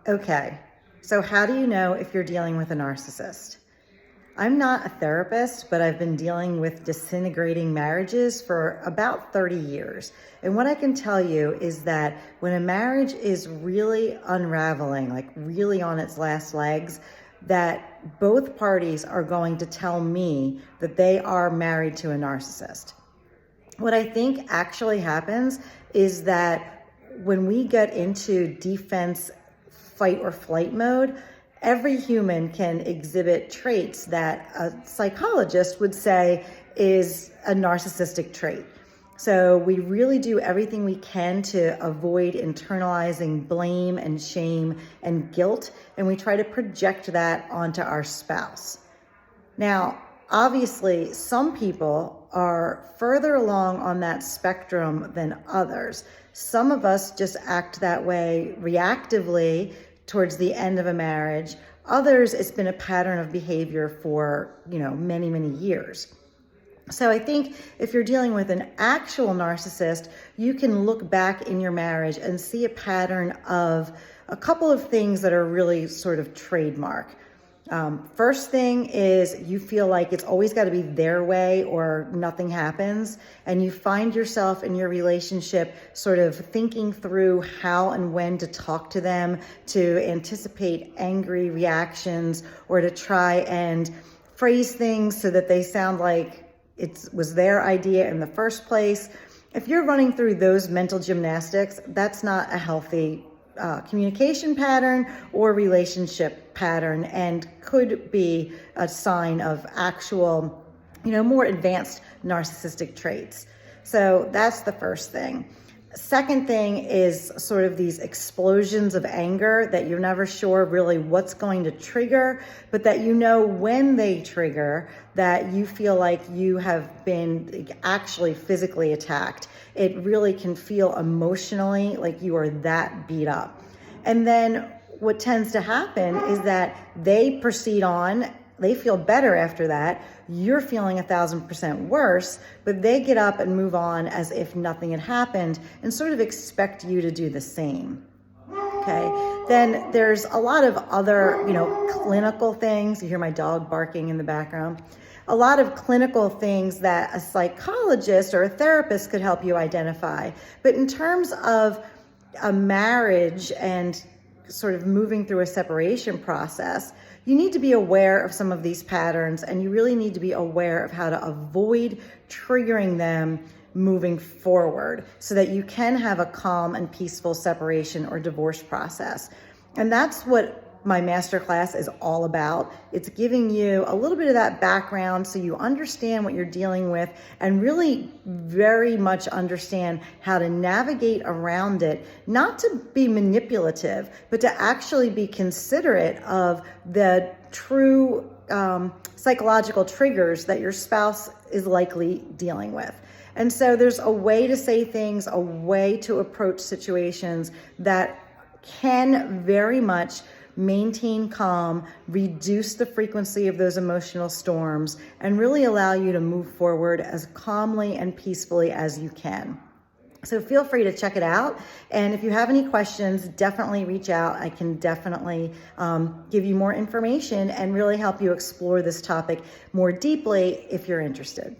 Okay, so how do you know if you're dealing with a narcissist? I'm not a therapist, but I've been dealing with disintegrating marriages for about 30 years. And what I can tell you is that when a marriage is really unraveling, like really on its last legs, that both parties are going to tell me that they are married to a narcissist. What I think actually happens is that when we get into defense, fight or flight mode, every human can exhibit traits that a psychologist would say is a narcissistic trait. So we really do everything we can to avoid internalizing blame and shame and guilt, and we try to project that onto our spouse. Now, obviously, some people are further along on that spectrum than others. Some of us just act that way reactively towards the end of a marriage. Others, it's been a pattern of behavior for, many, many years. So I think if you're dealing with an actual narcissist, you can look back in your marriage and see a pattern of a couple of things that are really sort of trademark. First thing is you feel like it's always got to be their way or nothing happens. And you find yourself in your relationship sort of thinking through how and when to talk to them, to anticipate angry reactions, or to try and phrase things so that they sound like it was their idea in the first place. If you're running through those mental gymnastics, that's not a healthy communication pattern or relationship pattern, and could be a sign of actual, more advanced narcissistic traits. So that's the first thing. Second thing is sort of these explosions of anger that you're never sure really what's going to trigger, but that when they trigger, that you feel like you have been actually physically attacked. It really can feel emotionally like you are that beat up. And then what tends to happen is that they proceed on, they feel better after that. You're feeling 1,000% worse, but they get up and move on as if nothing had happened and sort of expect you to do the same. Okay. Then there's a lot of other, clinical things. You hear my dog barking in the background. A lot of clinical things that a psychologist or a therapist could help you identify. But in terms of a marriage and sort of moving through a separation process, you need to be aware of some of these patterns, and you really need to be aware of how to avoid triggering them moving forward so that you can have a calm and peaceful separation or divorce process. And that's what my masterclass is all about. It's giving you a little bit of that background so you understand what you're dealing with and really very much understand how to navigate around it, not to be manipulative, but to actually be considerate of the true psychological triggers that your spouse is likely dealing with. And so there's a way to say things, a way to approach situations that can very much maintain calm, reduce the frequency of those emotional storms, and really allow you to move forward as calmly and peacefully as you can. So feel free to check it out. And if you have any questions, definitely reach out. I can definitely give you more information and really help you explore this topic more deeply if you're interested.